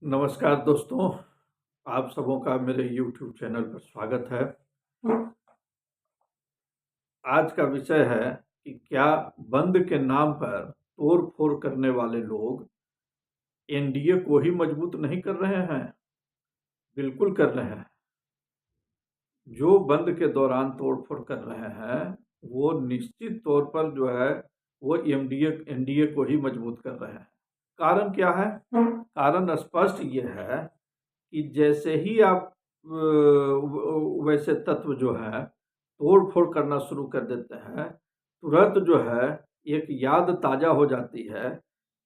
नमस्कार दोस्तों, आप सबों का मेरे YouTube चैनल पर स्वागत है। आज का विषय है कि क्या बंद के नाम पर तोड़-फोड़ करने वाले लोग एनडीए को ही मजबूत नहीं कर रहे हैं? बिल्कुल कर रहे हैं। जो बंद के दौरान तोड़-फोड़ कर रहे हैं, वो निश्चित तौर पर जो है, वो एनडीए को ही मजबूत कर रहे हैं। कारण क्या है? कारण स्पष्ट ये है कि जैसे ही आप वैसे तत्व जो है तोड़-फोड़ करना शुरू कर देते हैं, तुरंत जो है एक याद ताज़ा हो जाती है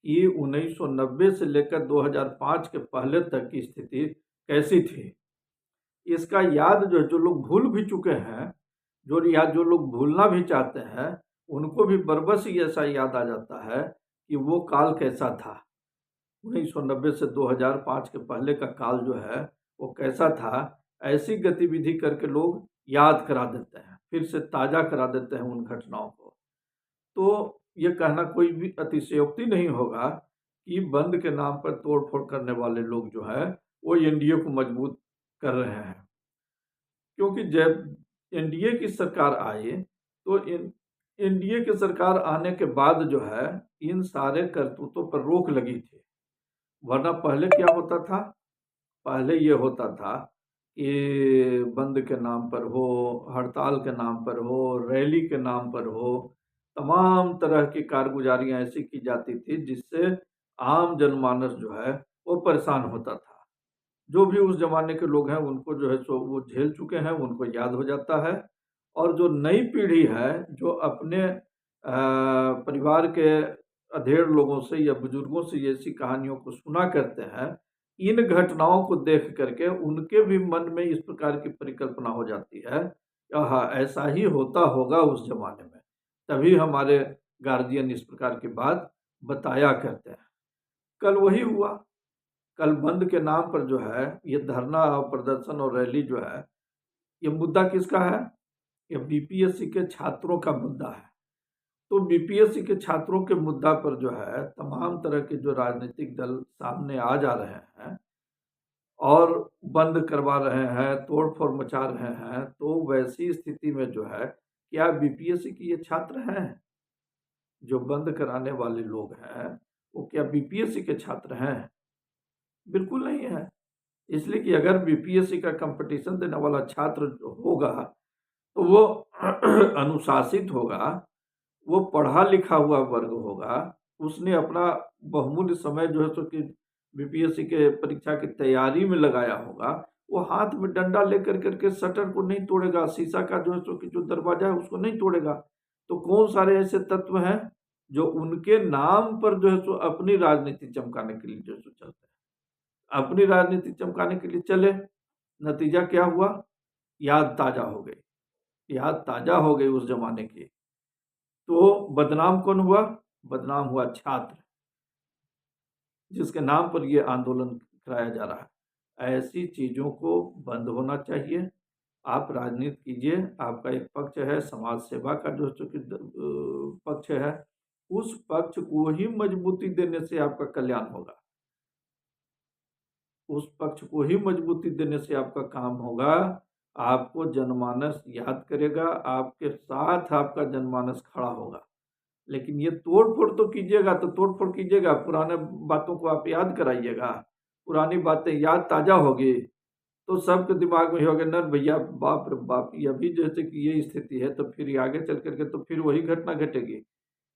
कि 1990 से लेकर 2005 के पहले तक की स्थिति कैसी थी। इसका याद जो लोग भूल भी चुके हैं, जो लोग भूलना भी चाहते हैं, उनको भी बरबस ही ऐसा याद आ जाता है कि वो काल कैसा था। 1990 से 2005 के पहले का काल जो है वो कैसा था, ऐसी गतिविधि करके लोग याद करा देते हैं, फिर से ताज़ा करा देते हैं उन घटनाओं को। तो ये कहना कोई भी अतिशयोक्ति नहीं होगा कि बंद के नाम पर तोड़-फोड़ करने वाले लोग जो है वो एनडीए को मजबूत कर रहे हैं। क्योंकि जब एनडीए की सरकार आई तो एनडीए की सरकार आने के बाद जो है इन सारे करतूतों पर रोक लगी थी। वरना पहले क्या होता था? पहले ये होता था कि बंद के नाम पर हो, हड़ताल के नाम पर हो, रैली के नाम पर हो, तमाम तरह की कारगुजारियाँ ऐसी की जाती थी जिससे आम जनमानस जो है वो परेशान होता था। जो भी उस ज़माने के लोग हैं उनको जो है सो वो झेल चुके हैं, उनको याद हो जाता है। और जो नई पीढ़ी है, जो अपने परिवार के अधेड़ लोगों से या बुजुर्गों से ऐसी कहानियों को सुना करते हैं, इन घटनाओं को देख करके उनके भी मन में इस प्रकार की परिकल्पना हो जाती है, हाँ, ऐसा ही होता होगा उस ज़माने में। तभी हमारे गार्जियन इस प्रकार की बात बताया करते हैं। कल वही हुआ। कल बंद के नाम पर जो है ये धरना और प्रदर्शन और रैली जो है, ये मुद्दा किसका है? ये बीपीएससी के छात्रों का मुद्दा है। तो बीपीएससी के छात्रों के मुद्दा पर जो है तमाम तरह के जो राजनीतिक दल सामने आ जा रहे हैं और बंद करवा रहे हैं, तोड़-फोड़ मचा रहे हैं, तो वैसी स्थिति में जो है क्या बीपीएससी के ये छात्र हैं? जो बंद कराने वाले लोग हैं, वो क्या बीपीएससी के छात्र हैं? बिल्कुल नहीं है। इसलिए कि अगर बीपीएससी का कंपटीशन देने वाला छात्र जो होगा, तो वो अनुशासित होगा, वो पढ़ा-लिखा हुआ वर्ग होगा, उसने अपना बहुमूल्य समय जो है सो कि बीपीएससी के परीक्षा की तैयारी में लगाया होगा, वो हाथ में डंडा लेकर के शटर को नहीं तोड़ेगा, शीशा का जो है सो कि जो दरवाज़ा है उसको नहीं तोड़ेगा। तो कौन सारे ऐसे तत्व हैं, जो उनके नाम पर जो है सो अपनी राजनीति चमकाने के लिए जो है सो चलते हैं। अपनी राजनीति चमकाने के लिए चले, नतीजा क्या हुआ? याद ताज़ा हो गई। याद ताज़ा हो गई उस ज़माने की। तो बदनाम कौन हुआ? बदनाम हुआ छात्र, जिसके नाम पर ये आंदोलन कराया जा रहा है। ऐसी चीज़ों को बंद होना चाहिए। आप राजनीति कीजिए, आपका एक पक्ष है समाज सेवा का जो चूँकि पक्ष है, उस पक्ष को ही मजबूती देने से आपका कल्याण होगा। उस पक्ष को ही मजबूती देने से आपका काम होगा। आपको जनमानस याद करेगा, आपके साथ आपका जनमानस खड़ा होगा। लेकिन ये तोड़-फोड़ तो कीजिएगा, तो तोड़-फोड़ कीजिएगा, पुराने बातों को आप याद कराइएगा, पुरानी बातें याद ताज़ा होगी, तो सबके दिमाग में ये होगा ना भैया बाप रे बाप! ये अभी जैसे कि ये स्थिति है, तो फिर ये आगे चल कर के तो फिर वही घटना घटेगी।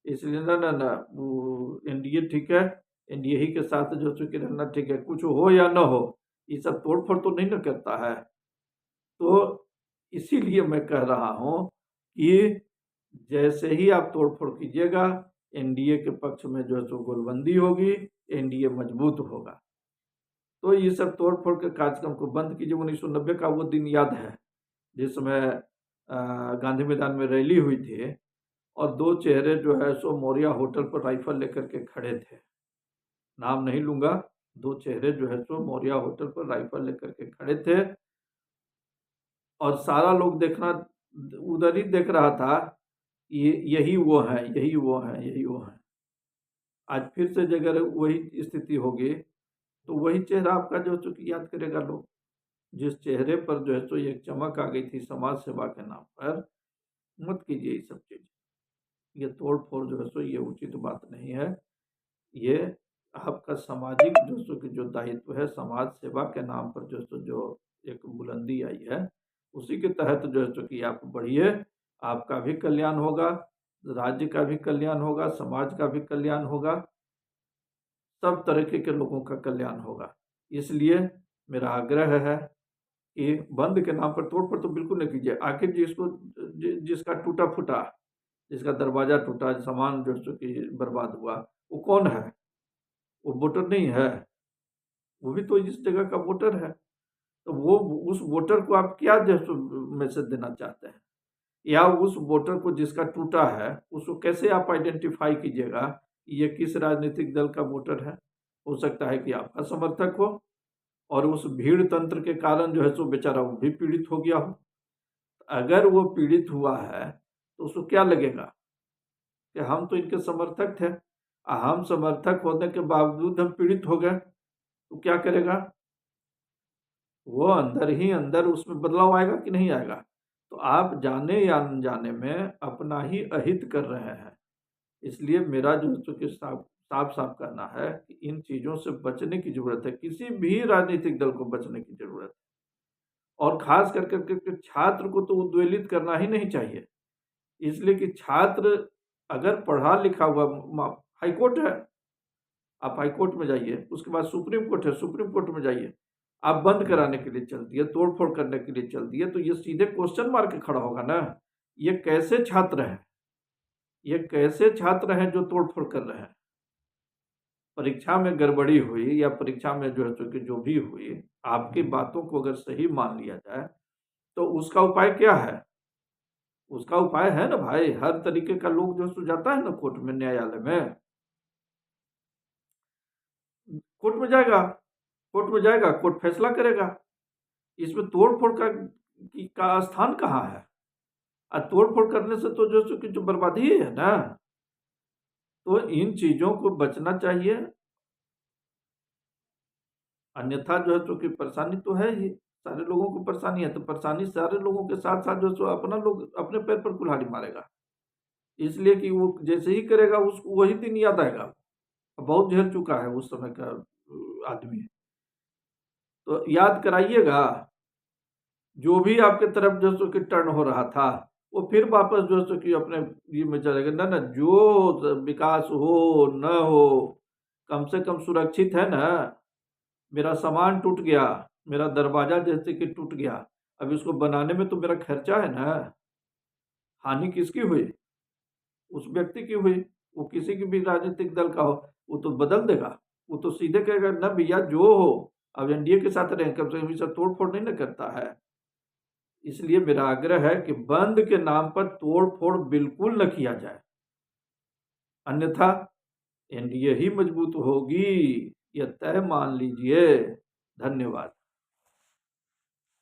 इसलिए ना, वो एनडीए ठीक है, एनडीए ही के साथ जो चुके रहना ठीक है, कुछ हो या ना हो, ये सब तोड़-फोड़ तो नहीं ना करता है। तो इसीलिए मैं कह रहा हूँ कि जैसे ही आप तोड़-फोड़ कीजिएगा, एनडीए के पक्ष में जो है सो गोलबंदी होगी, एनडीए मजबूत होगा। तो ये सब तोड़-फोड़ के कार्यक्रम को बंद कीजिए। 1990 का वो दिन याद है, जिस समय गांधी मैदान में रैली हुई थी और 2 चेहरे जो है सो मौर्या होटल पर राइफ़ल लेकर के खड़े थे। नाम नहीं लूँगा, 2 चेहरे जो है सो मौर्या होटल पर राइफ़ल लेकर के खड़े थे और सारा लोग देखना उधर ही देख रहा था, ये यही वो हैं, यही वो हैं, यही वो हैं। आज फिर से अगर वही स्थिति होगी, तो वही चेहरा आपका जो है कि याद करेगा लोग। जिस चेहरे पर जो है सो एक चमक आ गई थी समाज सेवा के नाम पर, मत कीजिए ये सब चीज़। ये तोड़ फोड़ जो है सो ये उचित बात नहीं है। ये आपका सामाजिक जो सो कि जो दायित्व है, समाज सेवा के नाम पर जो सो जो एक बुलंदी आई है, उसी के तहत जो है सो कि आप बढ़िए, आपका भी कल्याण होगा, राज्य का भी कल्याण होगा, समाज का भी कल्याण होगा, सब तरीके के लोगों का कल्याण होगा। इसलिए मेरा आग्रह है कि बंद के नाम पर तोड़ फोड़ तो बिल्कुल नहीं कीजिए। आखिर जिसका टूटा फूटा, जिसका दरवाजा टूटा, सामान जो सो कि बर्बाद हुआ, वो कौन है? वो वोटर नहीं है, वो भी तो इस जगह का वोटर है। तो वो उस वोटर को आप क्या जो सो मैसेज देना चाहते हैं? या उस वोटर को जिसका टूटा है, उसको कैसे आप आइडेंटिफाई कीजिएगा ये किस राजनीतिक दल का वोटर है? हो सकता है कि आपका समर्थक हो और उस भीड़ तंत्र के कारण जो है सो बेचारा वो भी पीड़ित हो गया हो। अगर वो पीड़ित हुआ है तो उसको क्या लगेगा कि हम तो इनके समर्थक थे, हम समर्थक होने के बावजूद हम पीड़ित हो गए, तो क्या करेगा? वो अंदर ही अंदर उसमें बदलाव आएगा कि नहीं आएगा? तो आप जाने या अनजाने में अपना ही अहित कर रहे हैं। इसलिए मेरा जो चूँकि साफ-साफ कहना है कि इन चीज़ों से बचने की ज़रूरत है, किसी भी राजनीतिक दल को बचने की ज़रूरत है। और ख़ास कर के छात्र को तो उद्वेलित करना ही नहीं चाहिए। इसलिए कि छात्र अगर पढ़ा लिखा हुआ हाई कोर्ट है, आप हाई कोर्ट में जाइए, उसके बाद सुप्रीम कोर्ट है, सुप्रीम कोर्ट में जाइए। आप बंद कराने के लिए चल दिए, तोड़-फोड़ करने के लिए चल दिए, तो ये सीधे क्वेश्चन मार्क के खड़ा होगा ना, ये कैसे छात्र हैं? ये कैसे छात्र हैं जो तोड़-फोड़ कर रहे हैं? परीक्षा में गड़बड़ी हुई या परीक्षा में जो है सो कि जो भी हुई, आपकी बातों को अगर सही मान लिया जाए, तो उसका उपाय क्या है? उसका उपाय है ना भाई, हर तरीके का लोग जो सो जाता है ना कोर्ट में, न्यायालय में। कोर्ट में जाएगा, कोर्ट में जाएगा, कोर्ट फैसला करेगा। इसमें तोड़-फोड़ का स्थान कहाँ है? तोड़-फोड़ करने से तो जो सो कि जो बर्बादी ही है ना। तो इन चीज़ों को बचना चाहिए, अन्यथा जो है सो कि परेशानी तो है ही, सारे लोगों को परेशानी है, तो परेशानी सारे लोगों के साथ-साथ जो सो अपना लोग अपने पैर पर कुल्हाड़ी मारेगा। इसलिए कि वो जैसे ही करेगा उसको वही दिन याद आएगा। बहुत झेल चुका है उस समय का आदमी। तो याद कराइएगा, जो भी आपके तरफ जो सो कि टर्न हो रहा था, वो फिर वापस जो सो कि अपने ये में चलेगा। ना, ना, जो विकास हो, न हो, कम से कम सुरक्षित है ना। मेरा सामान टूट गया, मेरा दरवाज़ा जैसे कि टूट गया, अब इसको बनाने में तो मेरा खर्चा है ना। हानि किसकी हुई? उस व्यक्ति की हुई। वो किसी की भी राजनीतिक दल का हो, वो तो बदल देगा। वो तो सीधे कहेगा ना भैया जो हो, अब एनडीए के साथ रहें, कम से कम ये सब तोड़-फोड़ नहीं ना करता है। इसलिए मेरा आग्रह है कि बंद के नाम पर तोड़-फोड़ बिल्कुल न किया जाए। अन्यथा एनडीए ही मजबूत होगी, यह तय मान लीजिए। धन्यवाद।